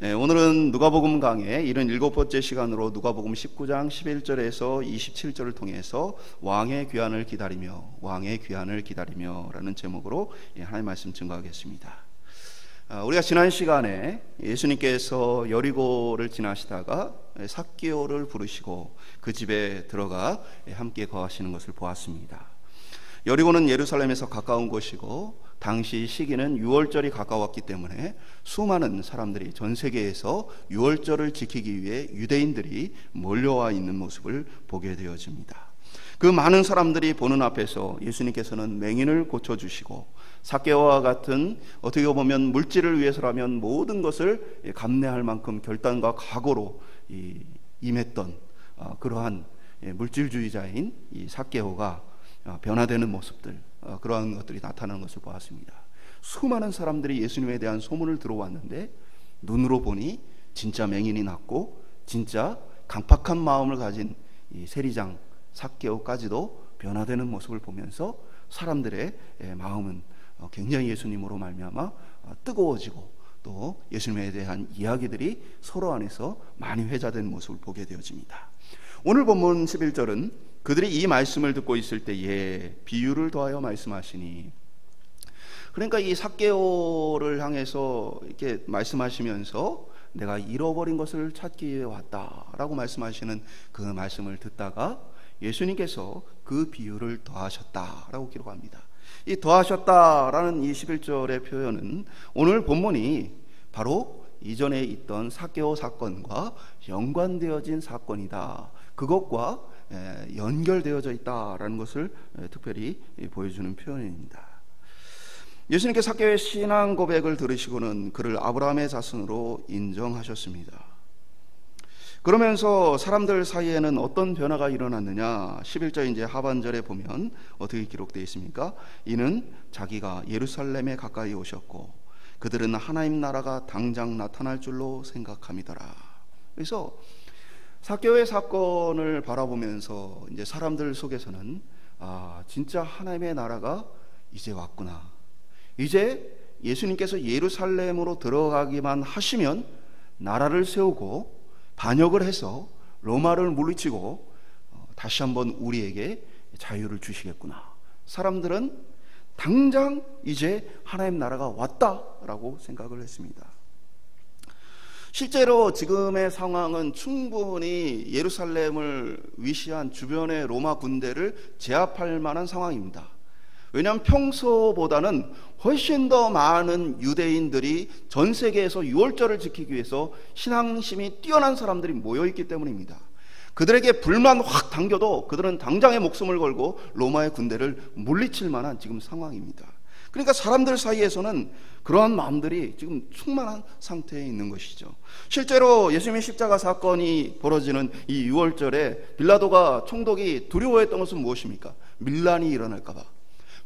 오늘은 누가복음 강의 77번째 시간으로 누가복음 19장 11절에서 27절을 통해서 왕의 귀환을 기다리며 라는 제목으로 하나님의 말씀 증거하겠습니다. 우리가 지난 시간에 예수님께서 여리고를 지나시다가 삭개오를 부르시고 그 집에 들어가 함께 거하시는 것을 보았습니다. 여리고는 예루살렘에서 가까운 곳이고 당시 시기는 유월절이 가까웠기 때문에 수많은 사람들이 전 세계에서 유월절을 지키기 위해 유대인들이 몰려와 있는 모습을 보게 되어집니다. 그 많은 사람들이 보는 앞에서 예수님께서는 맹인을 고쳐주시고 삭개오와 같은 어떻게 보면 물질을 위해서라면 모든 것을 감내할 만큼 결단과 각오로 임했던 그러한 물질주의자인 이 삭개오가 변화되는 모습들, 그러한 것들이 나타나는 것을 보았습니다. 수많은 사람들이 예수님에 대한 소문을 들어왔는데 눈으로 보니 진짜 맹인이 낫고 진짜 강팍한 마음을 가진 이 세리장 삭개오까지도 변화되는 모습을 보면서 사람들의 마음은 굉장히 예수님으로 말미암아 뜨거워지고 또 예수님에 대한 이야기들이 서로 안에서 많이 회자된 모습을 보게 되어집니다. 오늘 본문 11절은 그들이 이 말씀을 듣고 있을 때에 비유를 더하여 말씀하시니, 그러니까 이 삭개오를 향해서 이렇게 말씀하시면서 내가 잃어버린 것을 찾기 위해 왔다라고 말씀하시는 그 말씀을 듣다가 예수님께서 그 비유를 더하셨다라고 기록합니다. 이 더하셨다라는 이 11절의 표현은 오늘 본문이 바로 이전에 있던 삭개오 사건과 연관되어진 사건이다, 그것과 연결되어져 있다라는 것을 특별히 보여주는 표현입니다. 예수님께서 삭개오의 신앙 고백을 들으시고는 그를 아브라함의 자손으로 인정하셨습니다. 그러면서 사람들 사이에는 어떤 변화가 일어났느냐, 11절 이제 하반절에 보면 어떻게 기록되어 있습니까? 이는 자기가 예루살렘에 가까이 오셨고 그들은 하나님 나라가 당장 나타날 줄로 생각함이더라. 그래서 삭개오의 사건을 바라보면서 이제 사람들 속에서는 진짜 하나님의 나라가 이제 왔구나, 이제 예수님께서 예루살렘으로 들어가기만 하시면 나라를 세우고 반역을 해서 로마를 물리치고 다시 한번 우리에게 자유를 주시겠구나, 사람들은 당장 이제 하나님 나라가 왔다라고 생각을 했습니다. 실제로 지금의 상황은 충분히 예루살렘을 위시한 주변의 로마 군대를 제압할 만한 상황입니다. 왜냐하면 평소보다는 훨씬 더 많은 유대인들이 전 세계에서 유월절을 지키기 위해서 신앙심이 뛰어난 사람들이 모여있기 때문입니다. 그들에게 불만 확 당겨도 그들은 당장의 목숨을 걸고 로마의 군대를 물리칠 만한 지금 상황입니다. 그러니까 사람들 사이에서는 그러한 마음들이 지금 충만한 상태에 있는 것이죠. 실제로 예수님의 십자가 사건이 벌어지는 이 유월절에 빌라도가 총독이 두려워했던 것은 무엇입니까? 밀란이 일어날까 봐.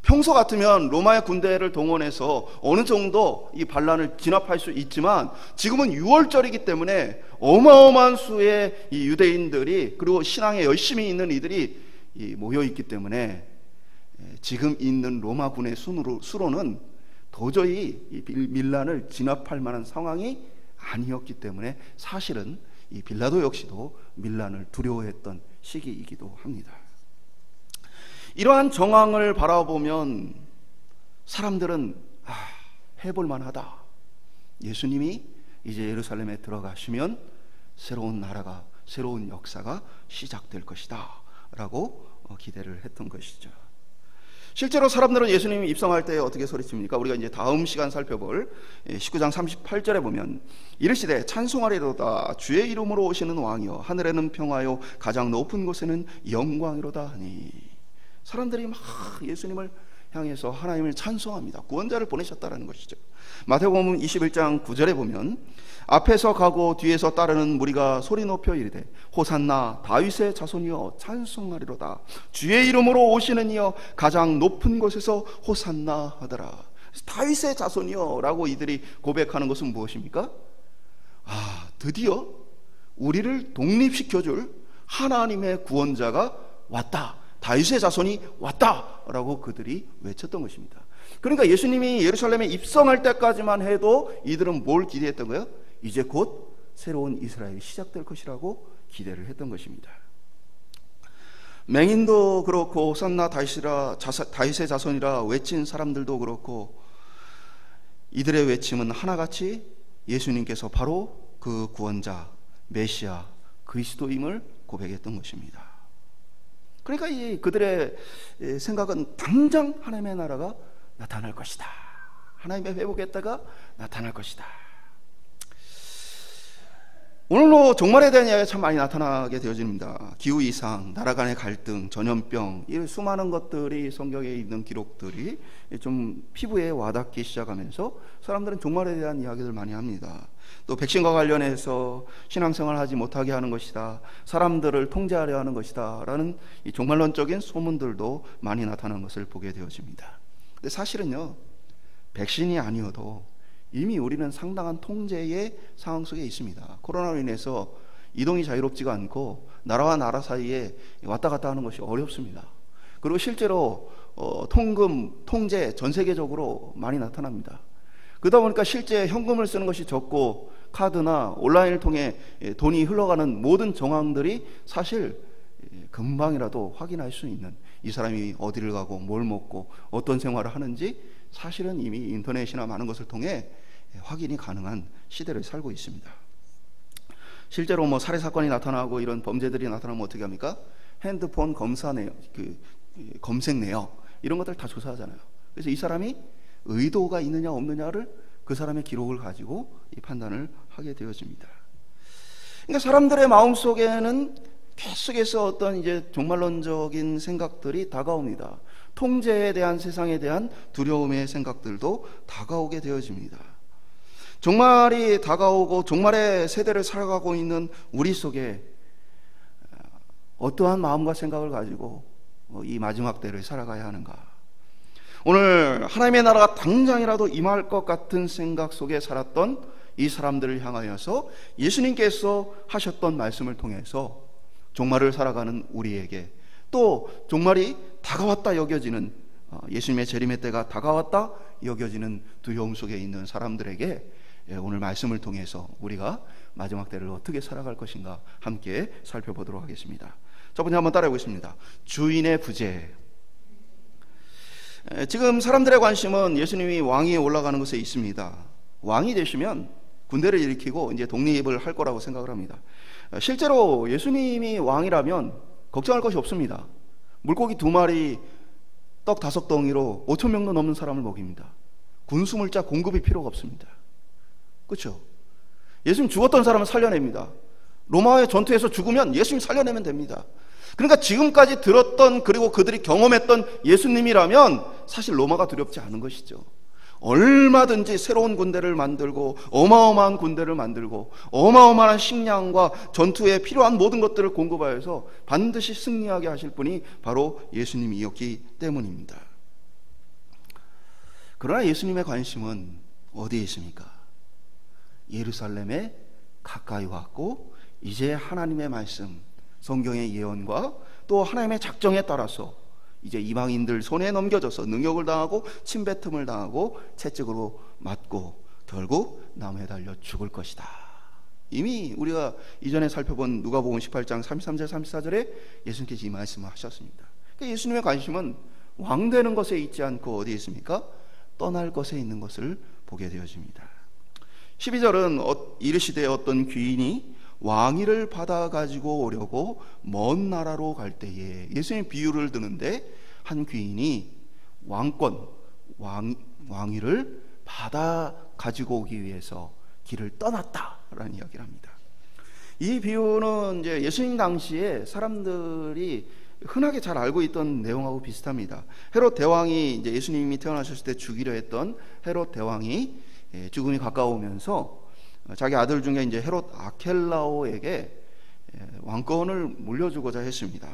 평소 같으면 로마의 군대를 동원해서 어느 정도 이 반란을 진압할 수 있지만 지금은 유월절이기 때문에 어마어마한 수의 이 유대인들이, 그리고 신앙에 열심히 있는 이들이 모여있기 때문에 지금 있는 로마군의 수로는 도저히 이 밀란을 진압할 만한 상황이 아니었기 때문에 사실은 이 빌라도 역시도 밀란을 두려워했던 시기이기도 합니다. 이러한 정황을 바라보면 사람들은 해볼만 하다, 예수님이 이제 예루살렘에 들어가시면 새로운 나라가, 새로운 역사가 시작될 것이다 라고 기대를 했던 것이죠. 실제로 사람들은 예수님이 입성할 때 어떻게 소리칩니까? 우리가 이제 다음 시간 살펴볼 19장 38절에 보면 이르시되 찬송하리로다 주의 이름으로 오시는 왕이여 하늘에는 평화요 가장 높은 곳에는 영광이로다 하니, 사람들이 막 예수님을 향해서 하나님을 찬송합니다. 구원자를 보내셨다라는 것이죠. 마태복음 21장 9절에 보면 앞에서 가고 뒤에서 따르는 무리가 소리 높여 이르되 호산나 다윗의 자손이여 찬송하리로다 주의 이름으로 오시는 이여 가장 높은 곳에서 호산나 하더라. 다윗의 자손이여 라고 이들이 고백하는 것은 무엇입니까? 드디어 우리를 독립시켜줄 하나님의 구원자가 왔다, 다윗의 자손이 왔다라고 그들이 외쳤던 것입니다. 그러니까 예수님이 예루살렘에 입성할 때까지만 해도 이들은 뭘 기대했던 거예요? 이제 곧 새로운 이스라엘이 시작될 것이라고 기대를 했던 것입니다. 맹인도 그렇고 호산나 다윗의 자손이라 외친 사람들도 그렇고 이들의 외침은 하나같이 예수님께서 바로 그 구원자 메시아 그리스도임을 고백했던 것입니다. 그러니까 그들의 생각은 당장 하나님의 나라가 나타날 것이다. 하나님의 회복했다가 나타날 것이다. 오늘도 종말에 대한 이야기가 참 많이 나타나게 되어집니다. 기후이상, 나라 간의 갈등, 전염병, 이 수많은 것들이 성경에 있는 기록들이 좀 피부에 와닿기 시작하면서 사람들은 종말에 대한 이야기를 많이 합니다. 또 백신과 관련해서 신앙생활을 하지 못하게 하는 것이다, 사람들을 통제하려 하는 것이다 라는 이 종말론적인 소문들도 많이 나타나는 것을 보게 되어집니다. 근데 사실은요, 백신이 아니어도 이미 우리는 상당한 통제의 상황 속에 있습니다. 코로나로 인해서 이동이 자유롭지가 않고 나라와 나라 사이에 왔다 갔다 하는 것이 어렵습니다. 그리고 실제로 통금, 통제 전 세계적으로 많이 나타납니다. 그러다 보니까 실제 현금을 쓰는 것이 적고 카드나 온라인을 통해 돈이 흘러가는 모든 정황들이 사실 금방이라도 확인할 수 있는, 이 사람이 어디를 가고 뭘 먹고 어떤 생활을 하는지 사실은 이미 인터넷이나 많은 것을 통해 확인이 가능한 시대를 살고 있습니다. 실제로 뭐 살해 사건이 나타나고 이런 범죄들이 나타나면 어떻게 합니까? 핸드폰 검사 내역, 검색 내역 이런 것들 다 조사하잖아요. 그래서 이 사람이 의도가 있느냐 없느냐를 그 사람의 기록을 가지고 이 판단을 하게 되어집니다. 그러니까 사람들의 마음 속에는 계속해서 어떤 이제 종말론적인 생각들이 다가옵니다. 통제에 대한, 세상에 대한 두려움의 생각들도 다가오게 되어집니다. 종말이 다가오고 종말의 세대를 살아가고 있는 우리 속에 어떠한 마음과 생각을 가지고 이 마지막 때를 살아가야 하는가? 오늘 하나님의 나라가 당장이라도 임할 것 같은 생각 속에 살았던 이 사람들을 향하여서 예수님께서 하셨던 말씀을 통해서 종말을 살아가는 우리에게, 또 종말이 다가왔다 여겨지는, 예수님의 재림의 때가 다가왔다 여겨지는 두려움 속에 있는 사람들에게 오늘 말씀을 통해서 우리가 마지막 때를 어떻게 살아갈 것인가 함께 살펴보도록 하겠습니다. 첫 번째 한번 따라해 보겠습니다. 주인의 부재. 지금 사람들의 관심은 예수님이 왕위에 올라가는 것에 있습니다. 왕이 되시면 군대를 일으키고 이제 독립을 할 거라고 생각을 합니다. 실제로 예수님이 왕이라면 걱정할 것이 없습니다. 물고기 2마리, 떡 5덩이로 5,000명도 넘는 사람을 먹입니다. 군수물자 공급이 필요가 없습니다. 그렇죠? 예수님 죽었던 사람을 살려냅니다. 로마의 전투에서 죽으면 예수님 살려내면 됩니다. 그러니까 지금까지 들었던, 그리고 그들이 경험했던 예수님이라면 사실 로마가 두렵지 않은 것이죠. 얼마든지 새로운 군대를 만들고 어마어마한 군대를 만들고 어마어마한 식량과 전투에 필요한 모든 것들을 공급하여서 반드시 승리하게 하실 분이 바로 예수님이었기 때문입니다. 그러나 예수님의 관심은 어디에 있습니까? 예루살렘에 가까이 왔고 이제 하나님의 말씀, 성경의 예언과 또 하나님의 작정에 따라서 이제 이방인들 손에 넘겨져서 능욕을 당하고 침뱉음을 당하고 채찍으로 맞고 결국 나무에 달려 죽을 것이다. 이미 우리가 이전에 살펴본 누가복음 18장 33절 34절에 예수님께서 이 말씀을 하셨습니다. 그러니까 예수님의 관심은 왕되는 것에 있지 않고 어디에 있습니까? 떠날 것에 있는 것을 보게 되어집니다. 12절은 이르시되 어떤 귀인이 왕위를 받아 가지고 오려고 먼 나라로 갈 때에, 예수님 비유를 드는데 한 귀인이 왕위를 받아 가지고 오기 위해서 길을 떠났다라는 이야기를 합니다. 이 비유는 이제 예수님 당시에 사람들이 흔하게 잘 알고 있던 내용하고 비슷합니다. 헤롯 대왕이 이제 예수님이 태어나셨을 때 죽이려 했던 헤롯 대왕이 죽음이 가까우면서 자기 아들 중에 이제 헤롯 아켈라오에게 왕권을 물려주고자 했습니다.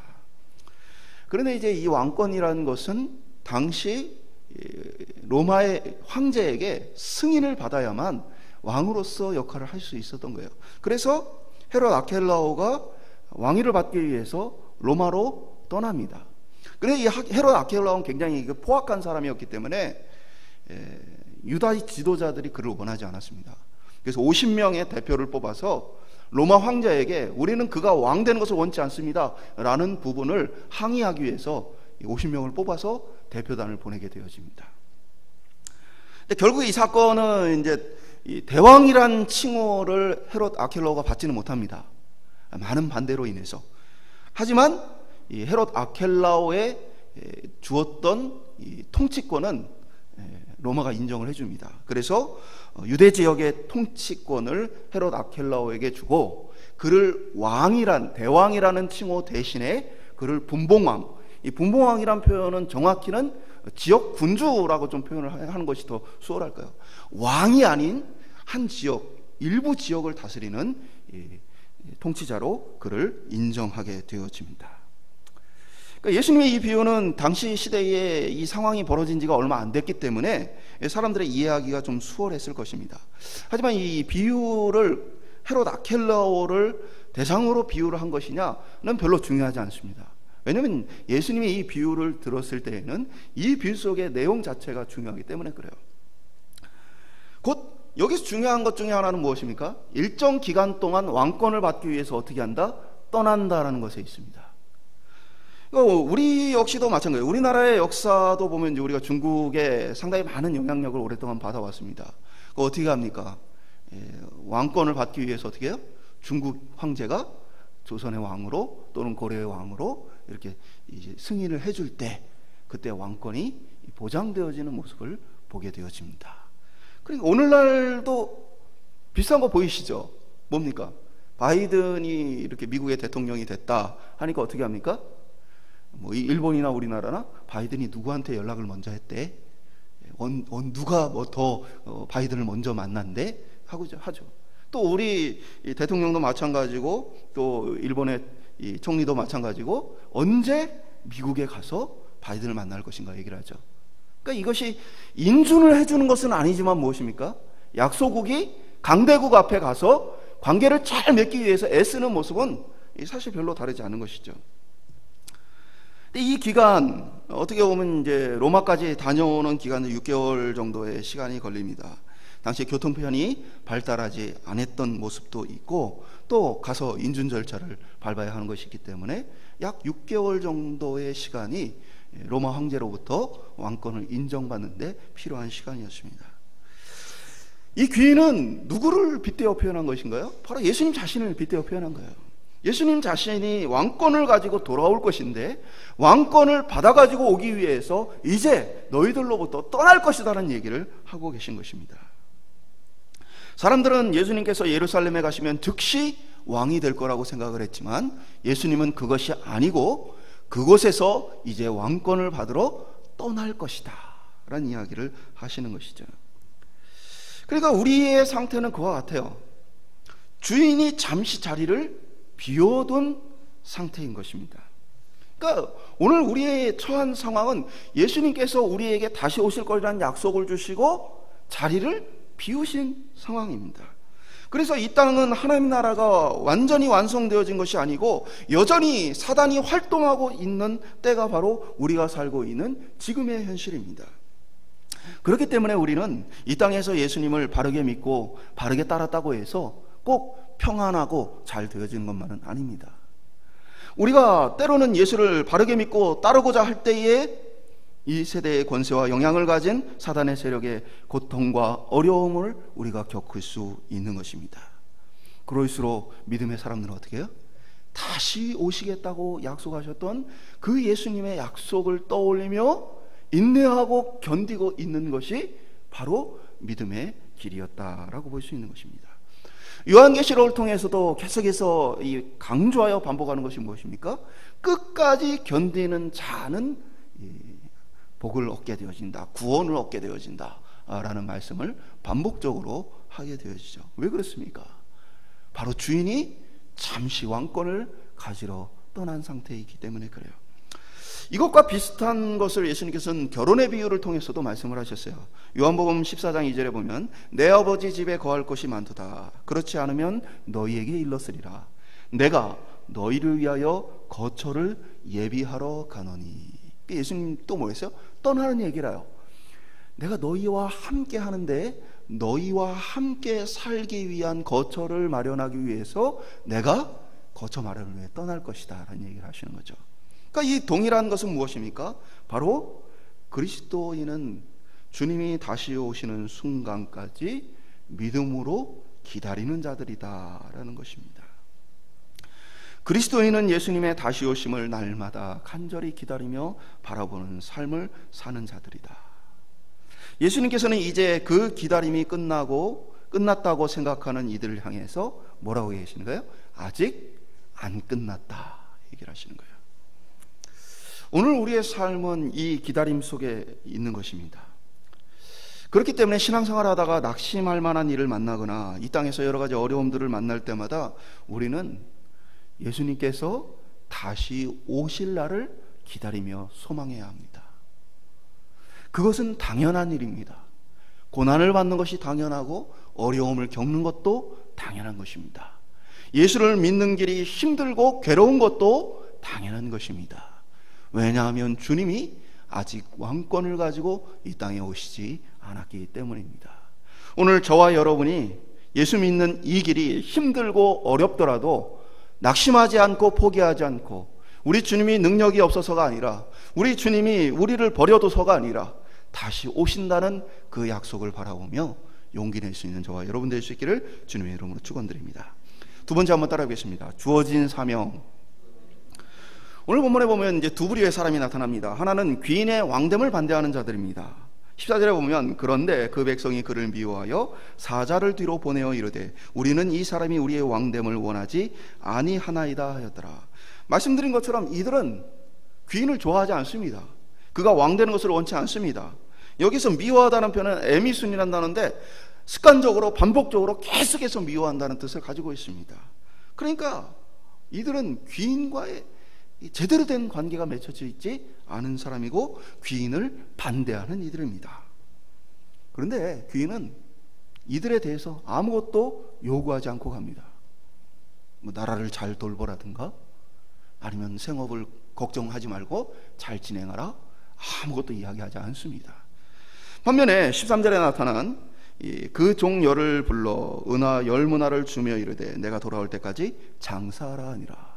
그런데 이제 이 왕권이라는 것은 당시 로마의 황제에게 승인을 받아야만 왕으로서 역할을 할 수 있었던 거예요. 그래서 헤롯 아켈라오가 왕위를 받기 위해서 로마로 떠납니다. 그런데 이 헤롯 아켈라오는 굉장히 포악한 사람이었기 때문에 유다 지도자들이 그를 원하지 않았습니다. 그래서 50명의 대표를 뽑아서 로마 황제에게 우리는 그가 왕 되는 것을 원치 않습니다 라는 부분을 항의하기 위해서 50명을 뽑아서 대표단을 보내게 되어집니다. 근데 결국 이 사건은 이제 이 대왕이란 칭호를 헤롯 아켈라오가 받지는 못합니다. 많은 반대로 인해서. 하지만 이 헤롯 아켈라오에 주었던 이 통치권은 로마가 인정을 해줍니다. 그래서 유대 지역의 통치권을 헤롯 아켈라오에게 주고 그를 대왕이라는 칭호 대신에 그를 분봉왕, 이 분봉왕이란 표현은 정확히는 지역 군주라고 좀 표현을 하는 것이 더 수월할까요? 왕이 아닌 한 지역, 일부 지역을 다스리는 통치자로 그를 인정하게 되어집니다. 그러니까 예수님의 이 비유는 당시 시대에 이 상황이 벌어진 지가 얼마 안 됐기 때문에 사람들의 이해하기가 좀 수월했을 것입니다. 하지만 이 비유를 헤롯 아켈라오를 대상으로 비유를 한 것이냐는 별로 중요하지 않습니다. 왜냐하면 예수님이 이 비유를 들었을 때에는 이 비유 속의 내용 자체가 중요하기 때문에 그래요. 곧 여기서 중요한 것 중에 하나는 무엇입니까? 일정 기간 동안 왕권을 받기 위해서 어떻게 한다? 떠난다라는 것에 있습니다. 우리 역시도 마찬가지예요. 우리나라의 역사도 보면 이제 우리가 중국에 상당히 많은 영향력을 오랫동안 받아왔습니다. 어떻게 합니까? 왕권을 받기 위해서 어떻게 해요? 중국 황제가 조선의 왕으로 또는 고려의 왕으로 이렇게 이제 승인을 해줄 때 그때 왕권이 보장되어지는 모습을 보게 되어집니다. 그러니까 오늘날도 비슷한 거 보이시죠? 뭡니까? 바이든이 이렇게 미국의 대통령이 됐다 하니까 어떻게 합니까? 뭐 일본이나 우리나라나 바이든이 누구한테 연락을 먼저 했대? 누가 뭐 더 바이든을 먼저 만난대? 하죠. 또 우리 대통령도 마찬가지고 또 일본의 이 총리도 마찬가지고 언제 미국에 가서 바이든을 만날 것인가 얘기를 하죠. 그러니까 이것이 인준을 해주는 것은 아니지만 무엇입니까? 약소국이 강대국 앞에 가서 관계를 잘 맺기 위해서 애쓰는 모습은 사실 별로 다르지 않은 것이죠. 근데 이 기간 어떻게 보면 이제 로마까지 다녀오는 기간은 6개월 정도의 시간이 걸립니다. 당시 교통편이 발달하지 않았던 모습도 있고 또 가서 인준 절차를 밟아야 하는 것이기 때문에 약 6개월 정도의 시간이 로마 황제로부터 왕권을 인정받는 데 필요한 시간이었습니다. 이 귀인은 누구를 빗대어 표현한 것인가요? 바로 예수님 자신을 빗대어 표현한 거예요. 예수님 자신이 왕권을 가지고 돌아올 것인데 왕권을 받아가지고 오기 위해서 이제 너희들로부터 떠날 것이다라는 얘기를 하고 계신 것입니다. 사람들은 예수님께서 예루살렘에 가시면 즉시 왕이 될 거라고 생각을 했지만 예수님은 그것이 아니고 그곳에서 이제 왕권을 받으러 떠날 것이다 라는 이야기를 하시는 것이죠. 그러니까 우리의 상태는 그와 같아요. 주인이 잠시 자리를 비워둔 상태인 것입니다. 그러니까 오늘 우리의 처한 상황은 예수님께서 우리에게 다시 오실 거라는 약속을 주시고 자리를 비우신 상황입니다. 그래서 이 땅은 하나님 나라가 완전히 완성되어진 것이 아니고 여전히 사단이 활동하고 있는 때가 바로 우리가 살고 있는 지금의 현실입니다. 그렇기 때문에 우리는 이 땅에서 예수님을 바르게 믿고 바르게 따랐다고 해서 꼭 평안하고 잘 되어지는 것만은 아닙니다. 우리가 때로는 예수를 바르게 믿고 따르고자 할 때에 이 세대의 권세와 영향을 가진 사단의 세력의 고통과 어려움을 우리가 겪을 수 있는 것입니다. 그럴수록 믿음의 사람들은 어떻게 해요? 다시 오시겠다고 약속하셨던 그 예수님의 약속을 떠올리며 인내하고 견디고 있는 것이 바로 믿음의 길이었다라고 볼 수 있는 것입니다. 요한계시록을 통해서도 계속해서 강조하여 반복하는 것이 무엇입니까? 끝까지 견디는 자는 복을 얻게 되어진다, 구원을 얻게 되어진다 라는 말씀을 반복적으로 하게 되어지죠. 왜 그렇습니까? 바로 주인이 잠시 왕권을 가지러 떠난 상태이기 때문에 그래요. 이것과 비슷한 것을 예수님께서는 결혼의 비유를 통해서도 말씀을 하셨어요. 요한복음 14장 2절에 보면 내 아버지 집에 거할 곳이 많도다. 그렇지 않으면 너희에게 일렀으리라. 내가 너희를 위하여 거처를 예비하러 가노니. 예수님 또 뭐였어요? 떠나는 얘기라요. 내가 너희와 함께 하는데 너희와 함께 살기 위한 거처를 마련하기 위해서 내가 거처 마련을 위해 떠날 것이다 라는 얘기를 하시는 거죠. 그러니까 이 동일한 것은 무엇입니까? 바로 그리스도인은 주님이 다시 오시는 순간까지 믿음으로 기다리는 자들이다 라는 것입니다. 그리스도인은 예수님의 다시 오심을 날마다 간절히 기다리며 바라보는 삶을 사는 자들이다. 예수님께서는 이제 그 기다림이 끝났다고 생각하는 이들을 향해서 뭐라고 계시는 거예요? 아직 안 끝났다 얘기를 하시는 거예요. 오늘 우리의 삶은 이 기다림 속에 있는 것입니다. 그렇기 때문에 신앙생활 하다가 낙심할 만한 일을 만나거나 이 땅에서 여러 가지 어려움들을 만날 때마다 우리는 예수님께서 다시 오실 날을 기다리며 소망해야 합니다. 그것은 당연한 일입니다. 고난을 받는 것이 당연하고 어려움을 겪는 것도 당연한 것입니다. 예수를 믿는 길이 힘들고 괴로운 것도 당연한 것입니다. 왜냐하면 주님이 아직 왕권을 가지고 이 땅에 오시지 않았기 때문입니다. 오늘 저와 여러분이 예수 믿는 이 길이 힘들고 어렵더라도 낙심하지 않고 포기하지 않고 우리 주님이 능력이 없어서가 아니라 우리 주님이 우리를 버려둬서가 아니라 다시 오신다는 그 약속을 바라보며 용기 낼 수 있는 저와 여러분 될 수 있기를 주님의 이름으로 축원드립니다. 두 번째 한번 따라하겠습니다. 주어진 사명. 오늘 본문에 보면 이제 두 부류의 사람이 나타납니다. 하나는 귀인의 왕됨을 반대하는 자들입니다. 14절에 보면 그런데 그 백성이 그를 미워하여 사자를 뒤로 보내어 이르되 우리는 이 사람이 우리의 왕됨을 원하지 아니하나이다 하였더라. 말씀드린 것처럼 이들은 귀인을 좋아하지 않습니다. 그가 왕되는 것을 원치 않습니다. 여기서 미워하다는 표현은 에미순이란다는데 습관적으로 반복적으로 계속해서 미워한다는 뜻을 가지고 있습니다. 그러니까 이들은 귀인과의 제대로 된 관계가 맺혀져 있지 않은 사람이고 귀인을 반대하는 이들입니다. 그런데 귀인은 이들에 대해서 아무것도 요구하지 않고 갑니다. 뭐 나라를 잘 돌보라든가 아니면 생업을 걱정하지 말고 잘 진행하라, 아무것도 이야기하지 않습니다. 반면에 13절에 나타난 그 종 열을 불러 은하 10문화를 주며 이르되 내가 돌아올 때까지 장사하라 하니라.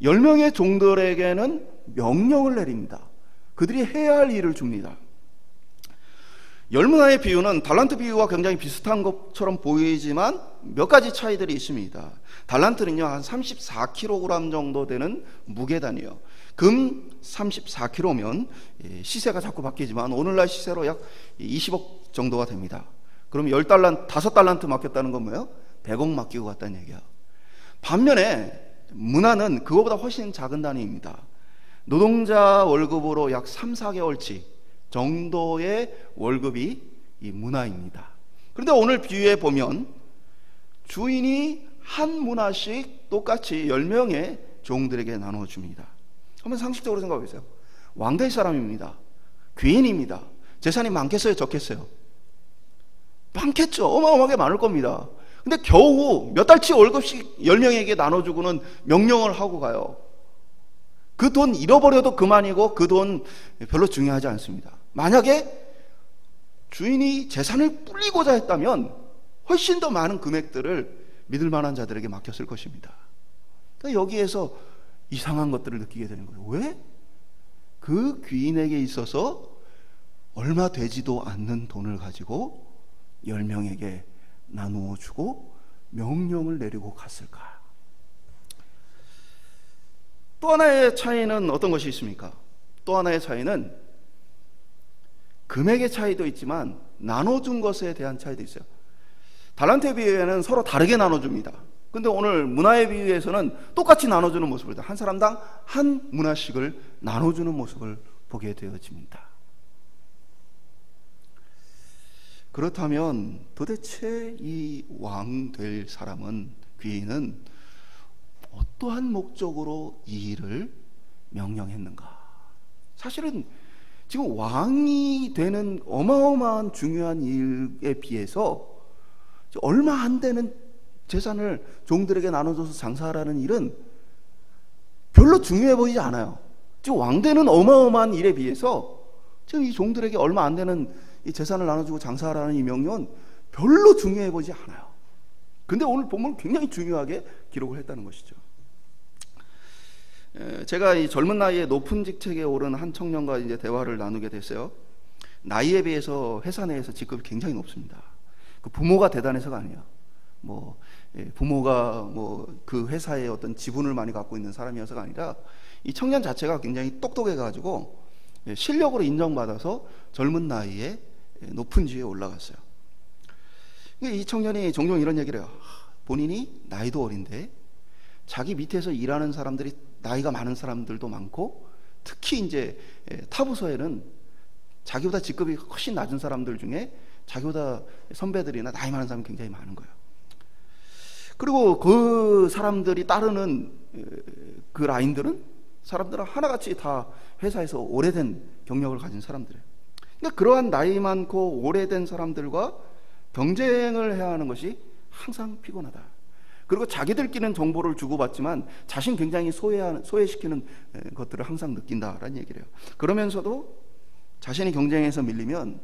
10명의 종들에게는 명령을 내립니다. 그들이 해야 할 일을 줍니다. 10문화의 비유는 달란트 비유와 굉장히 비슷한 것처럼 보이지만 몇 가지 차이들이 있습니다. 달란트는요 한 34kg 정도 되는 무게단이에요. 금 34kg면 시세가 자꾸 바뀌지만 오늘날 시세로 약 20억 정도가 됩니다. 그럼 5달란트 맡겼다는 건 뭐예요? 100억 맡기고 갔다는 얘기야. 반면에 문화는 그거보다 훨씬 작은 단위입니다. 노동자 월급으로 약 3, 4개월치 정도의 월급이 이 문화입니다. 그런데 오늘 비유에 보면 주인이 한 문화씩 똑같이 10명의 종들에게 나눠줍니다. 한번 상식적으로 생각해 보세요. 왕될 사람입니다. 귀인입니다. 재산이 많겠어요? 적겠어요? 많겠죠. 어마어마하게 많을 겁니다. 근데 겨우 몇 달치 월급씩 10명에게 나눠주고는 명령을 하고 가요. 그 돈 잃어버려도 그만이고 그 돈 별로 중요하지 않습니다. 만약에 주인이 재산을 불리고자 했다면 훨씬 더 많은 금액들을 믿을 만한 자들에게 맡겼을 것입니다. 그러니까 여기에서 이상한 것들을 느끼게 되는 거예요. 왜? 그 귀인에게 있어서 얼마 되지도 않는 돈을 가지고 10명에게 나누어 주고 명령을 내리고 갔을까? 또 하나의 차이는 어떤 것이 있습니까? 또 하나의 차이는 금액의 차이도 있지만 나눠준 것에 대한 차이도 있어요. 달란트의 비유에는 서로 다르게 나눠줍니다. 근데 오늘 문화의 비유에서는 똑같이 나눠주는 모습을, 한 사람당 한 문화씩을 나눠주는 모습을 보게 되어집니다. 그렇다면 도대체 이 왕 될 사람은, 귀인은 어떠한 목적으로 이 일을 명령했는가? 사실은 지금 왕이 되는 어마어마한 중요한 일에 비해서 얼마 안 되는 재산을 종들에게 나눠줘서 장사하라는 일은 별로 중요해 보이지 않아요. 지금 왕 되는 어마어마한 일에 비해서 지금 이 종들에게 얼마 안 되는 이 재산을 나눠주고 장사하라는 이 명령은 별로 중요해 보지 않아요. 근데 오늘 본문은 굉장히 중요하게 기록을 했다는 것이죠. 제가 이 젊은 나이에 높은 직책에 오른 한 청년과 이제 대화를 나누게 됐어요. 나이에 비해서 회사 내에서 직급이 굉장히 높습니다. 그 부모가 대단해서가 아니에요. 부모가 그 회사에 어떤 지분을 많이 갖고 있는 사람이어서가 아니라 이 청년 자체가 굉장히 똑똑해가지고 실력으로 인정받아서 젊은 나이에 높은 지위에 올라갔어요. 이 청년이 종종 이런 얘기를 해요. 본인이 나이도 어린데 자기 밑에서 일하는 사람들이 나이가 많은 사람들도 많고, 특히 이제 타부서에는 자기보다 직급이 훨씬 낮은 사람들 중에 자기보다 선배들이나 나이 많은 사람이 굉장히 많은 거예요. 그리고 그 사람들이 따르는 그 라인들은 사람들은 하나같이 다 회사에서 오래된 경력을 가진 사람들이에요. 그러니까 그러한 나이 많고 오래된 사람들과 경쟁을 해야 하는 것이 항상 피곤하다. 그리고 자기들끼리는 정보를 주고받지만 자신 굉장히 소외시키는 것들을 항상 느낀다라는 얘기를 해요. 그러면서도 자신이 경쟁에서 밀리면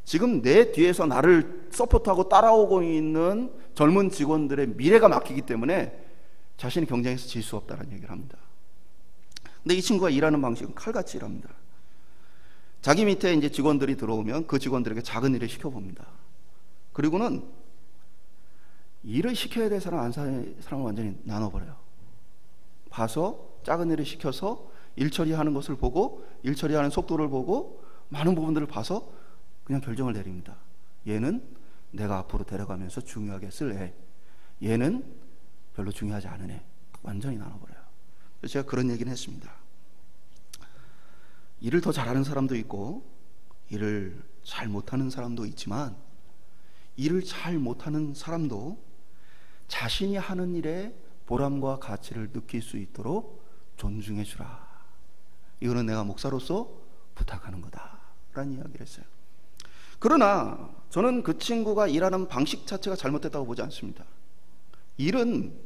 지금 내 뒤에서 나를 서포트하고 따라오고 있는 젊은 직원들의 미래가 막히기 때문에 자신이 경쟁에서 질 수 없다는 얘기를 합니다. 근데 이 친구가 일하는 방식은 칼같이 일합니다. 자기 밑에 이제 직원들이 들어오면 그 직원들에게 작은 일을 시켜봅니다. 그리고는 일을 시켜야 될 사람을 완전히 나눠버려요. 봐서 작은 일을 시켜서 일 처리하는 것을 보고, 일 처리하는 속도를 보고, 많은 부분들을 봐서 그냥 결정을 내립니다. 얘는 내가 앞으로 데려가면서 중요하게 쓸 애, 얘는 별로 중요하지 않은 애, 완전히 나눠버려요. 그래서 제가 그런 얘기는 했습니다. 일을 더 잘하는 사람도 있고 일을 잘 못하는 사람도 있지만, 일을 잘 못하는 사람도 자신이 하는 일에 보람과 가치를 느낄 수 있도록 존중해 주라. 이거는 내가 목사로서 부탁하는 거다 라는 이야기를 했어요. 그러나 저는 그 친구가 일하는 방식 자체가 잘못됐다고 보지 않습니다. 일은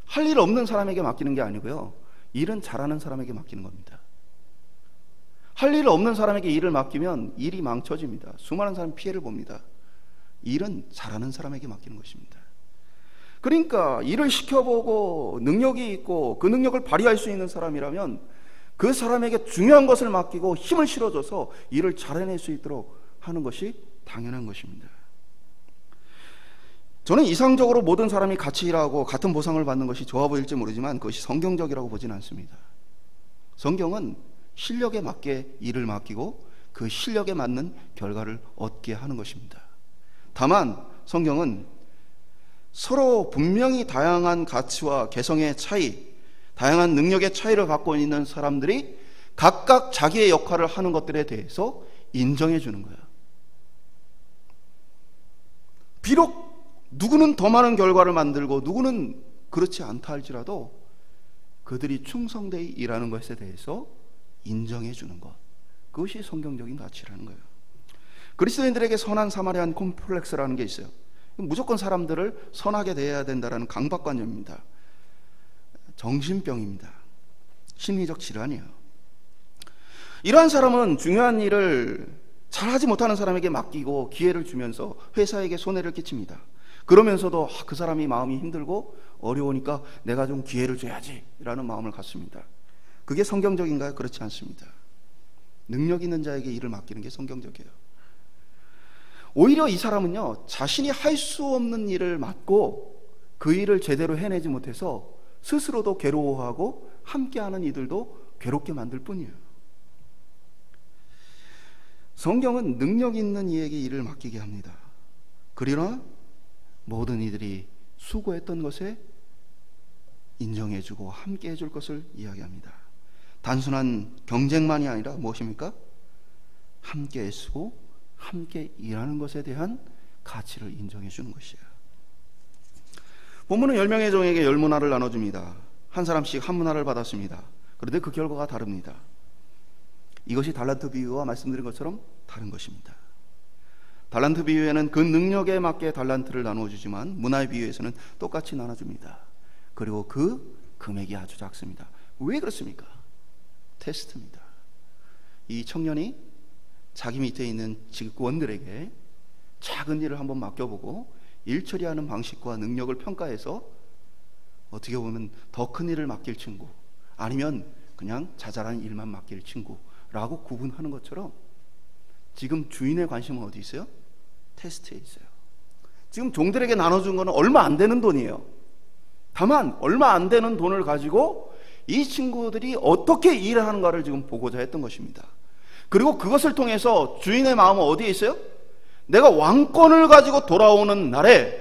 할 일 없는 사람에게 맡기는 게 아니고요, 일은 잘하는 사람에게 맡기는 겁니다. 할 일 없는 사람에게 일을 맡기면 일이 망쳐집니다. 수많은 사람이 피해를 봅니다. 일은 잘하는 사람에게 맡기는 것입니다. 그러니까 일을 시켜보고 능력이 있고 그 능력을 발휘할 수 있는 사람이라면 그 사람에게 중요한 것을 맡기고 힘을 실어줘서 일을 잘해낼 수 있도록 하는 것이 당연한 것입니다. 저는 이상적으로 모든 사람이 같이 일하고 같은 보상을 받는 것이 좋아 보일지 모르지만 그것이 성경적이라고 보지는 않습니다. 성경은 실력에 맞게 일을 맡기고 그 실력에 맞는 결과를 얻게 하는 것입니다. 다만 성경은 서로 분명히 다양한 가치와 개성의 차이, 다양한 능력의 차이를 갖고 있는 사람들이 각각 자기의 역할을 하는 것들에 대해서 인정해 주는 거예요. 비록 누구는 더 많은 결과를 만들고 누구는 그렇지 않다 할지라도 그들이 충성되이 일하는 것에 대해서 인정해 주는 것, 그것이 성경적인 가치라는 거예요. 그리스도인들에게 선한 사마리안 콤플렉스라는 게 있어요. 무조건 사람들을 선하게 대해야 된다는 강박관념입니다. 정신병입니다. 심리적 질환이에요. 이러한 사람은 중요한 일을 잘하지 못하는 사람에게 맡기고 기회를 주면서 회사에게 손해를 끼칩니다. 그러면서도 그 사람이 마음이 힘들고 어려우니까 내가 좀 기회를 줘야지 라는 마음을 갖습니다. 그게 성경적인가요? 그렇지 않습니다. 능력 있는 자에게 일을 맡기는 게 성경적이에요. 오히려 이 사람은요, 자신이 할 수 없는 일을 맡고 그 일을 제대로 해내지 못해서 스스로도 괴로워하고 함께하는 이들도 괴롭게 만들 뿐이에요. 성경은 능력 있는 이에게 일을 맡기게 합니다. 그러나 모든 이들이 수고했던 것에 인정해주고 함께 해줄 것을 이야기합니다. 단순한 경쟁만이 아니라 무엇입니까? 함께 애쓰고 함께 일하는 것에 대한 가치를 인정해 주는 것이에요. 본문은 10명의 종에게 10문화를 나눠줍니다. 한 사람씩 한 문화를 받았습니다. 그런데 그 결과가 다릅니다. 이것이 달란트 비유와 말씀드린 것처럼 다른 것입니다. 달란트 비유에는 그 능력에 맞게 달란트를 나누어주지만 문화의 비유에서는 똑같이 나눠줍니다. 그리고 그 금액이 아주 작습니다. 왜 그렇습니까? 테스트입니다. 이 청년이 자기 밑에 있는 직원들에게 작은 일을 한번 맡겨보고 일 처리하는 방식과 능력을 평가해서 어떻게 보면 더 큰 일을 맡길 친구, 아니면 그냥 자잘한 일만 맡길 친구라고 구분하는 것처럼 지금 주인의 관심은 어디 있어요? 테스트에 있어요. 지금 종들에게 나눠준 거는 얼마 안 되는 돈이에요. 다만 얼마 안 되는 돈을 가지고 이 친구들이 어떻게 일을 하는가를 지금 보고자 했던 것입니다. 그리고 그것을 통해서 주인의 마음은 어디에 있어요? 내가 왕권을 가지고 돌아오는 날에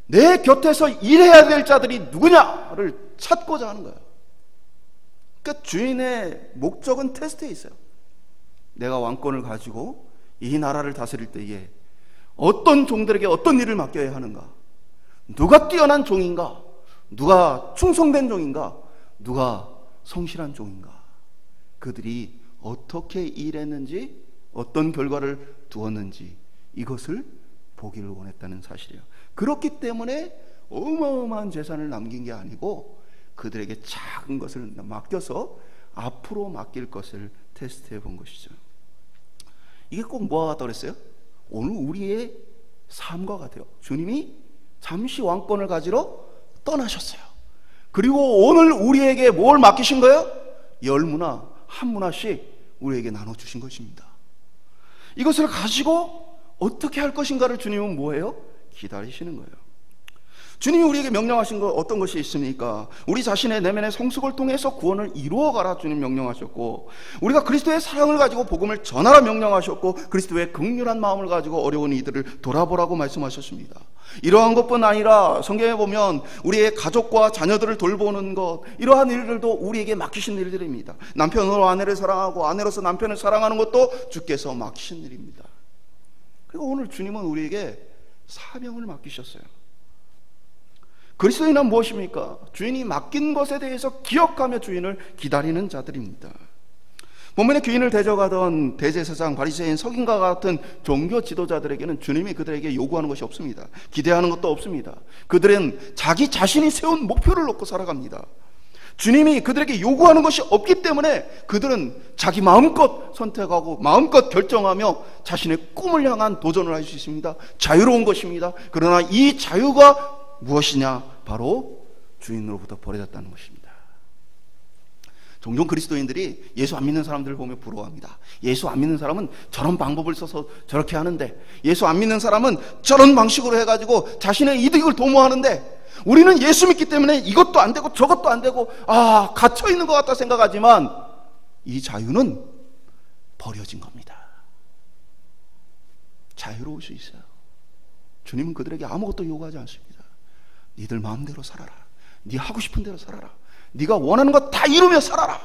내 곁에서 일해야 될 자들이 누구냐를 찾고자 하는 거예요. 그러니까 주인의 목적은 테스트에 있어요. 내가 왕권을 가지고 이 나라를 다스릴 때에 어떤 종들에게 어떤 일을 맡겨야 하는가, 누가 뛰어난 종인가, 누가 충성된 종인가, 누가 성실한 종인가, 그들이 어떻게 일했는지, 어떤 결과를 두었는지, 이것을 보기를 원했다는 사실이에요. 그렇기 때문에 어마어마한 재산을 남긴 게 아니고 그들에게 작은 것을 맡겨서 앞으로 맡길 것을 테스트해 본 것이죠. 이게 꼭 뭐와 같다고 그랬어요? 오늘 우리의 삶과 같아요. 주님이 잠시 왕권을 가지러 떠나셨어요. 그리고 오늘 우리에게 뭘 맡기신 거예요? 10문화, 한 문화씩 우리에게 나눠주신 것입니다. 이것을 가지고 어떻게 할 것인가를 주님은 뭐예요? 기다리시는 거예요. 주님이 우리에게 명령하신 거 어떤 것이 있습니까? 우리 자신의 내면의 성숙을 통해서 구원을 이루어가라 주님 명령하셨고, 우리가 그리스도의 사랑을 가지고 복음을 전하라 명령하셨고, 그리스도의 긍휼한 마음을 가지고 어려운 이들을 돌아보라고 말씀하셨습니다. 이러한 것뿐 아니라 성경에 보면 우리의 가족과 자녀들을 돌보는 것, 이러한 일들도 우리에게 맡기신 일들입니다. 남편으로 아내를 사랑하고 아내로서 남편을 사랑하는 것도 주께서 맡기신 일입니다. 그리고 오늘 주님은 우리에게 사명을 맡기셨어요. 그리스도인은 무엇입니까? 주인이 맡긴 것에 대해서 기억하며 주인을 기다리는 자들입니다. 본문에 귀인을 대적하던 대제사장, 바리새인, 서기관과 같은 종교 지도자들에게는 주님이 그들에게 요구하는 것이 없습니다. 기대하는 것도 없습니다. 그들은 자기 자신이 세운 목표를 놓고 살아갑니다. 주님이 그들에게 요구하는 것이 없기 때문에 그들은 자기 마음껏 선택하고 마음껏 결정하며 자신의 꿈을 향한 도전을 할 수 있습니다. 자유로운 것입니다. 그러나 이 자유가 무엇이냐? 바로 주인으로부터 버려졌다는 것입니다. 종종 그리스도인들이 예수 안 믿는 사람들을 보며 부러워합니다. 예수 안 믿는 사람은 저런 방법을 써서 저렇게 하는데, 예수 안 믿는 사람은 저런 방식으로 해가지고 자신의 이득을 도모하는데, 우리는 예수 믿기 때문에 이것도 안 되고 저것도 안 되고 갇혀있는 것 같다 생각하지만 이 자유는 버려진 겁니다. 자유로울 수 있어요. 주님은 그들에게 아무것도 요구하지 않습니다. 니들 마음대로 살아라. 니 하고 싶은 대로 살아라. 네가 원하는 것 다 이루며 살아라.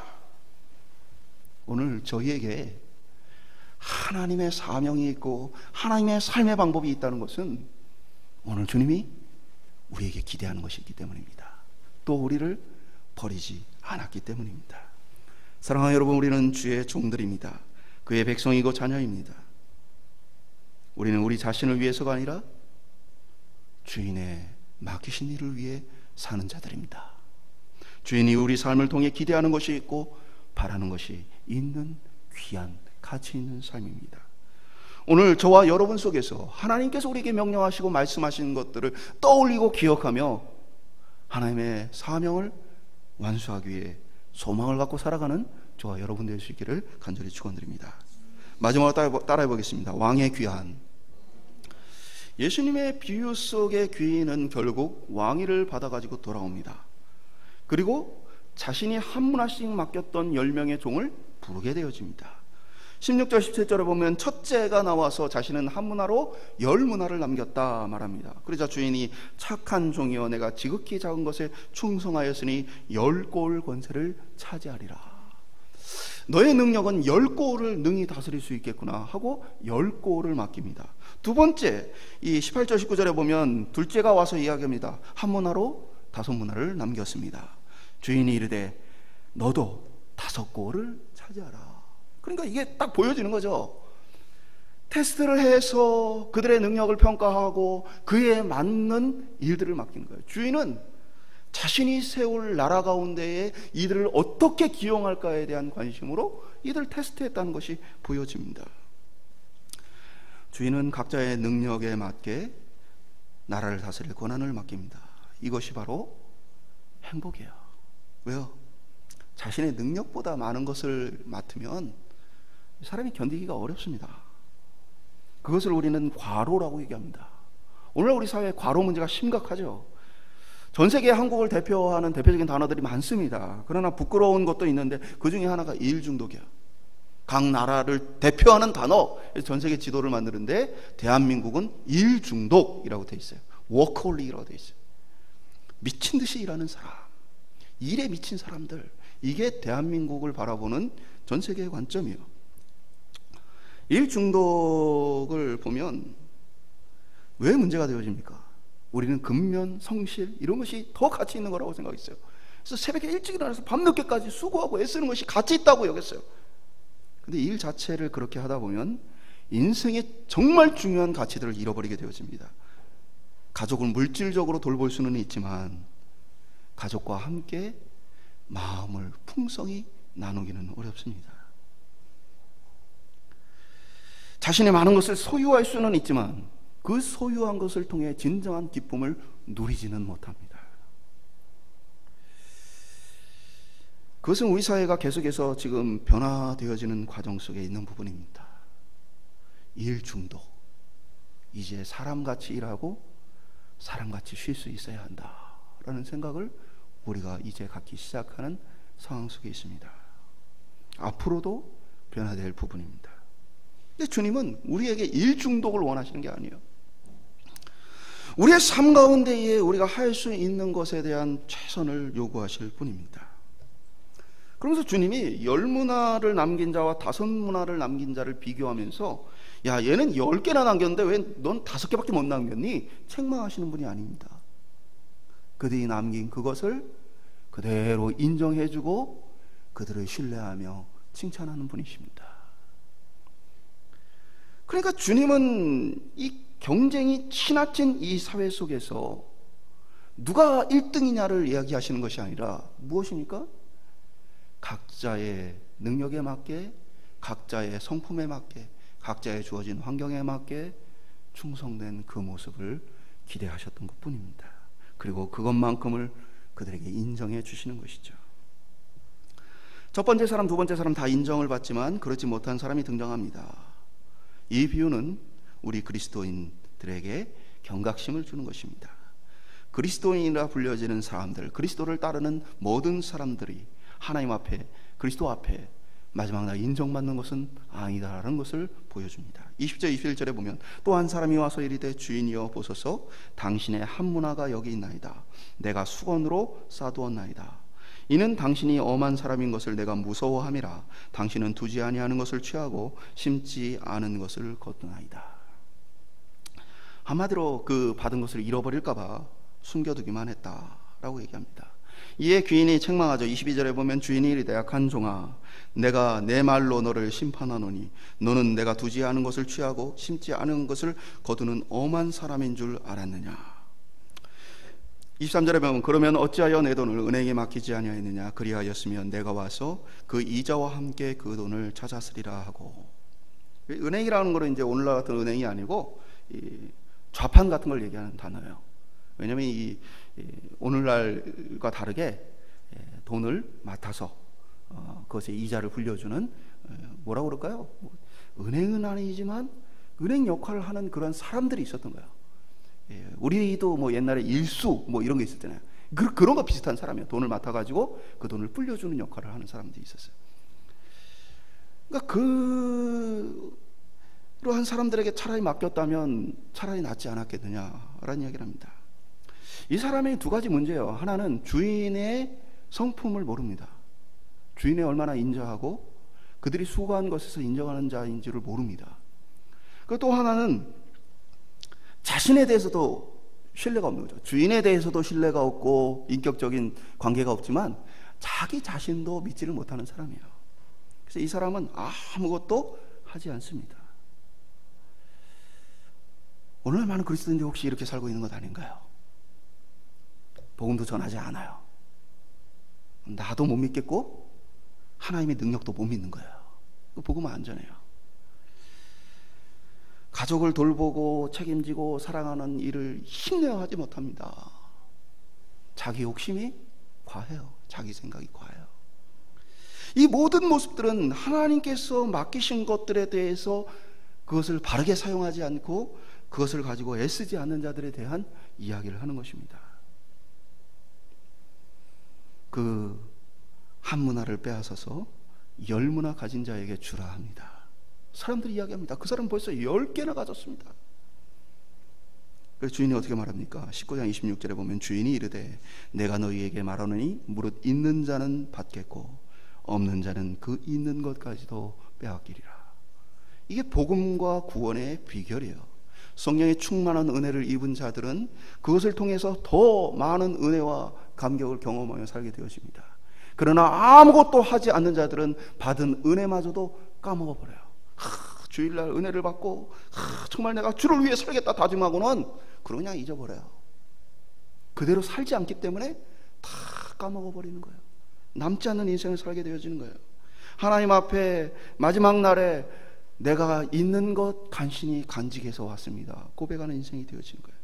오늘 저희에게 하나님의 사명이 있고 하나님의 삶의 방법이 있다는 것은 오늘 주님이 우리에게 기대하는 것이 있기 때문입니다. 또 우리를 버리지 않았기 때문입니다. 사랑하는 여러분, 우리는 주의 종들입니다. 그의 백성이고 자녀입니다. 우리는 우리 자신을 위해서가 아니라 주인의 맡기신 일을 위해 사는 자들입니다. 주인이 우리 삶을 통해 기대하는 것이 있고 바라는 것이 있는 귀한 가치 있는 삶입니다. 오늘 저와 여러분 속에서 하나님께서 우리에게 명령하시고 말씀하신 것들을 떠올리고 기억하며 하나님의 사명을 완수하기 위해 소망을 갖고 살아가는 저와 여러분 될 수 있기를 간절히 축원드립니다. 마지막으로 따라해 보겠습니다. 왕의 귀한. 예수님의 비유 속의 귀인은 결국 왕위를 받아가지고 돌아옵니다. 그리고 자신이 한 문화씩 맡겼던 10명의 종을 부르게 되어집니다. 16절 17절에 보면 첫째가 나와서 자신은 한 문화로 10문화를 남겼다 말합니다. 그러자 주인이 착한 종이여 내가 지극히 작은 것에 충성하였으니 10고을 권세를 차지하리라. 너의 능력은 10고을을 능히 다스릴 수 있겠구나 하고 10고을을 맡깁니다. 두 번째, 이 18절 19절에 보면 둘째가 와서 이야기합니다. 한 문화로 5문화를 남겼습니다. 주인이 이르되 너도 5고을을 차지하라. 그러니까 이게 딱 보여지는 거죠. 테스트를 해서 그들의 능력을 평가하고 그에 맞는 일들을 맡기는 거예요. 주인은 자신이 세울 나라 가운데에 이들을 어떻게 기용할까에 대한 관심으로 이들을 테스트했다는 것이 보여집니다. 주인은 각자의 능력에 맞게 나라를 다스릴 권한을 맡깁니다. 이것이 바로 행복이에요. 왜요? 자신의 능력보다 많은 것을 맡으면 사람이 견디기가 어렵습니다. 그것을 우리는 과로라고 얘기합니다. 오늘날 우리 사회에 과로 문제가 심각하죠. 전 세계 한국을 대표하는 대표적인 단어들이 많습니다. 그러나 부끄러운 것도 있는데 그 중에 하나가 일 중독이야. 각 나라를 대표하는 단어, 전 세계 지도를 만드는데 대한민국은 일 중독이라고 돼 있어요. 워커홀릭이라고 돼 있어요. 미친 듯이 일하는 사람, 일에 미친 사람들, 이게 대한민국을 바라보는 전 세계의 관점이에요. 일 중독을 보면 왜 문제가 되어집니까? 우리는 근면, 성실 이런 것이 더 가치 있는 거라고 생각했어요. 그래서 새벽에 일찍 일어나서 밤늦게까지 수고하고 애쓰는 것이 가치 있다고 여겼어요. 근데 일 자체를 그렇게 하다 보면 인생의 정말 중요한 가치들을 잃어버리게 되어집니다. 가족을 물질적으로 돌볼 수는 있지만 가족과 함께 마음을 풍성히 나누기는 어렵습니다. 자신의 많은 것을 소유할 수는 있지만 그 소유한 것을 통해 진정한 기쁨을 누리지는 못합니다. 그것은 우리 사회가 계속해서 지금 변화되어지는 과정 속에 있는 부분입니다. 일 중독. 이제 사람같이 일하고 사람같이 쉴 수 있어야 한다라는 생각을 우리가 이제 갖기 시작하는 상황 속에 있습니다. 앞으로도 변화될 부분입니다. 근데 주님은 우리에게 일 중독을 원하시는 게 아니에요. 우리의 삶 가운데에 우리가 할 수 있는 것에 대한 최선을 요구하실 뿐입니다. 그러면서 주님이 10문화를 남긴 자와 5문화를 남긴 자를 비교하면서 야, 얘는 10개나 남겼는데 왜 넌 5개밖에 못 남겼니? 책망하시는 분이 아닙니다. 그들이 남긴 그것을 그대로 인정해주고 그들을 신뢰하며 칭찬하는 분이십니다. 그러니까 주님은 이 경쟁이 치닫힌 이 사회 속에서 누가 1등이냐를 이야기하시는 것이 아니라 무엇입니까? 각자의 능력에 맞게, 각자의 성품에 맞게, 각자의 주어진 환경에 맞게 충성된 그 모습을 기대하셨던 것 뿐입니다. 그리고 그것만큼을 그들에게 인정해 주시는 것이죠. 첫 번째 사람, 두 번째 사람 다 인정을 받지만 그렇지 못한 사람이 등장합니다. 이 비유는 우리 그리스도인들에게 경각심을 주는 것입니다. 그리스도인이라 불려지는 사람들, 그리스도를 따르는 모든 사람들이 하나님 앞에, 그리스도 앞에 마지막 날 인정받는 것은 아니다라는 것을 보여줍니다. 20절 21절에 보면 또 한 사람이 와서 이르되 주인이여 보소서 당신의 한 문화가 여기 있나이다. 내가 수건으로 싸두었나이다. 이는 당신이 엄한 사람인 것을 내가 무서워함이라. 당신은 두지 아니하는 것을 취하고 심지 않은 것을 거두나이다. 한마디로 그 받은 것을 잃어버릴까 봐 숨겨두기만 했다라고 얘기합니다. 이에 귀인이 책망하죠. 22절에 보면 주인이 이르되 악한 종아 내가 내 말로 너를 심판하노니 너는 내가 두지 않은 것을 취하고 심지 않은 것을 거두는 엄한 사람인 줄 알았느냐. 23절에 보면 그러면 어찌하여 내 돈을 은행에 맡기지 아니하였느냐. 그리하였으면 내가 와서 그 이자와 함께 그 돈을 찾았으리라 하고. 은행이라는 거는 이제 오늘날 같은 은행이 아니고 이 좌판 같은 걸 얘기하는 단어예요. 왜냐하면 이 오늘날과 다르게 돈을 맡아서 그것에 이자를 불려주는 뭐라고 그럴까요? 은행은 아니지만 은행 역할을 하는 그런 사람들이 있었던 거예요. 우리도 뭐 옛날에 일수 뭐 이런 게 있었잖아요. 그런 거 비슷한 사람이에요. 돈을 맡아가지고 그 돈을 불려주는 역할을 하는 사람들이 있었어요. 그러니까 그러한 사람들에게 차라리 맡겼다면 차라리 낫지 않았겠느냐라는 이야기를 합니다. 이 사람의 두 가지 문제예요. 하나는 주인의 성품을 모릅니다. 주인에 얼마나 인자하고 그들이 수고한 것에서 인정하는 자인지를 모릅니다. 그리고 또 하나는 자신에 대해서도 신뢰가 없는 거죠. 주인에 대해서도 신뢰가 없고 인격적인 관계가 없지만 자기 자신도 믿지를 못하는 사람이에요. 그래서 이 사람은 아무것도 하지 않습니다. 오늘날 많은 그리스도인들이 혹시 이렇게 살고 있는 것 아닌가요? 복음도 전하지 않아요. 나도 못 믿겠고 하나님의 능력도 못 믿는 거예요. 복음은 안전해요. 가족을 돌보고 책임지고 사랑하는 일을 힘내어 하지 못합니다. 자기 욕심이 과해요. 자기 생각이 과해요. 이 모든 모습들은 하나님께서 맡기신 것들에 대해서 그것을 바르게 사용하지 않고 그것을 가지고 애쓰지 않는 자들에 대한 이야기를 하는 것입니다. 그 한 문화를 빼앗아서 10문화 가진 자에게 주라 합니다. 사람들이 이야기합니다. 그 사람은 벌써 10개나 가졌습니다. 그래서 주인이 어떻게 말합니까? 19장 26절에 보면 주인이 이르되 내가 너희에게 말하노니 무릇 있는 자는 받겠고 없는 자는 그 있는 것까지도 빼앗기리라. 이게 복음과 구원의 비결이에요. 성령의 충만한 은혜를 입은 자들은 그것을 통해서 더 많은 은혜와 감격을 경험하며 살게 되어집니다. 그러나 아무것도 하지 않는 자들은 받은 은혜마저도 까먹어버려요. 주일날 은혜를 받고 정말 내가 주를 위해 살겠다 다짐하고는 그냥 잊어버려요. 그대로 살지 않기 때문에 다 까먹어버리는 거예요. 남지 않는 인생을 살게 되어지는 거예요. 하나님 앞에 마지막 날에 내가 있는 것 간신히 간직해서 왔습니다. 고백하는 인생이 되어지는 거예요.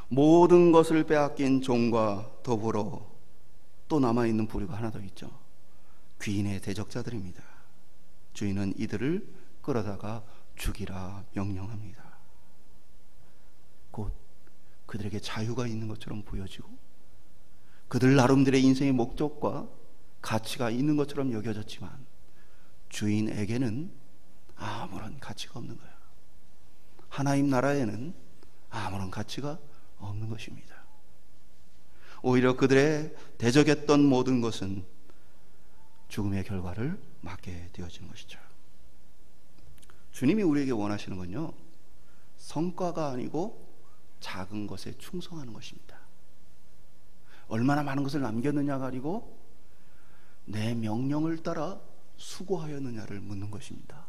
모든 것을 빼앗긴 종과 더불어 또 남아있는 부류가 하나 더 있죠. 귀인의 대적자들입니다. 주인은 이들을 끌어다가 죽이라 명령합니다. 곧 그들에게 자유가 있는 것처럼 보여지고 그들 나름대로의 인생의 목적과 가치가 있는 것처럼 여겨졌지만 주인에게는 아무런 가치가 없는 거예요. 하나님 나라에는 아무런 가치가 없는 것입니다. 오히려 그들의 대적했던 모든 것은 죽음의 결과를 맞게 되어지는 것이죠. 주님이 우리에게 원하시는 건요, 성과가 아니고 작은 것에 충성하는 것입니다. 얼마나 많은 것을 남겼느냐가 아니고 내 명령을 따라 수고하였느냐를 묻는 것입니다.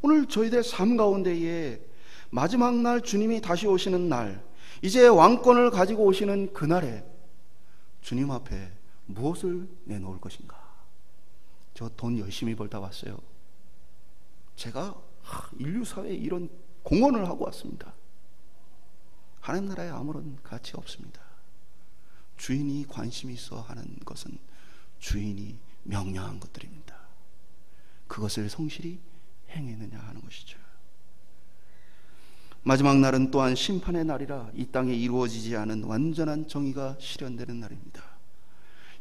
오늘 저희들의 삶 가운데에 마지막 날 주님이 다시 오시는 날, 이제 왕권을 가지고 오시는 그날에 주님 앞에 무엇을 내놓을 것인가? 저 돈 열심히 벌다 왔어요. 제가 인류 사회에 이런 공헌을 하고 왔습니다. 하나님 나라에 아무런 가치 없습니다. 주인이 관심이 있어 하는 것은 주인이 명령한 것들입니다. 그것을 성실히 행했느냐 하는 것이죠. 마지막 날은 또한 심판의 날이라 이 땅에 이루어지지 않은 완전한 정의가 실현되는 날입니다.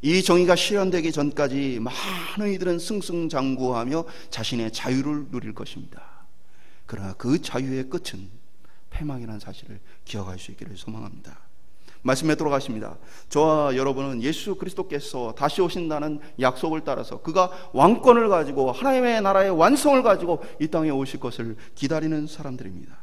이 정의가 실현되기 전까지 많은 이들은 승승장구하며 자신의 자유를 누릴 것입니다. 그러나 그 자유의 끝은 패망이라는 사실을 기억할 수 있기를 소망합니다. 말씀에 돌아가십니다. 저와 여러분은 예수 그리스도께서 다시 오신다는 약속을 따라서 그가 왕권을 가지고 하나님의 나라의 완성을 가지고 이 땅에 오실 것을 기다리는 사람들입니다.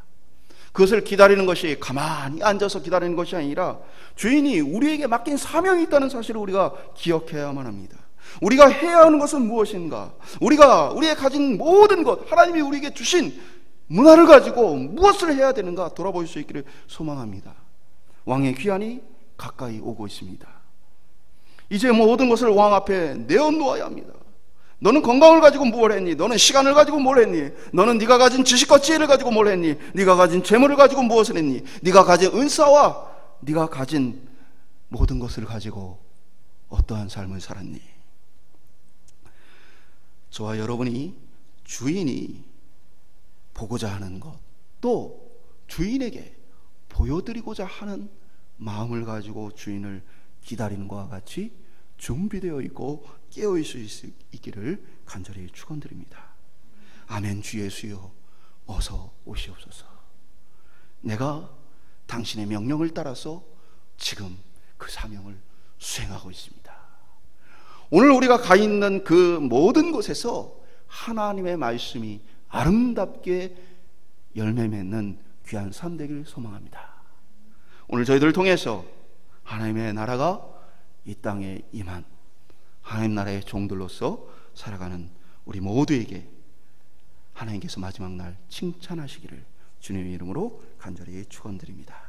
그것을 기다리는 것이 가만히 앉아서 기다리는 것이 아니라 주인이 우리에게 맡긴 사명이 있다는 사실을 우리가 기억해야만 합니다. 우리가 해야 하는 것은 무엇인가? 우리의 가진 모든 것, 하나님이 우리에게 주신 문화를 가지고 무엇을 해야 되는가 돌아볼 수 있기를 소망합니다. 왕의 귀환이 가까이 오고 있습니다. 이제 모든 것을 왕 앞에 내어놓아야 합니다. 너는 건강을 가지고 뭘 했니? 너는 시간을 가지고 뭘 했니? 너는 네가 가진 지식과 지혜를 가지고 뭘 했니? 네가 가진 재물을 가지고 무엇을 했니? 네가 가진 은사와 네가 가진 모든 것을 가지고 어떠한 삶을 살았니? 저와 여러분이 주인이 보고자 하는 것, 또 주인에게 보여드리고자 하는 마음을 가지고 주인을 기다리는 것과 같이 준비되어 있고 깨어있을 수 있기를 간절히 축원드립니다. 아멘. 주 예수여 어서 오시옵소서. 내가 당신의 명령을 따라서 지금 그 사명을 수행하고 있습니다. 오늘 우리가 가 있는 그 모든 곳에서 하나님의 말씀이 아름답게 열매 맺는 귀한 삶 되기를 소망합니다. 오늘 저희들을 통해서 하나님의 나라가 이 땅에 임한 하나님 나라의 종들로서 살아가는 우리 모두에게 하나님께서 마지막 날 칭찬하시기를 주님의 이름으로 간절히 축원드립니다.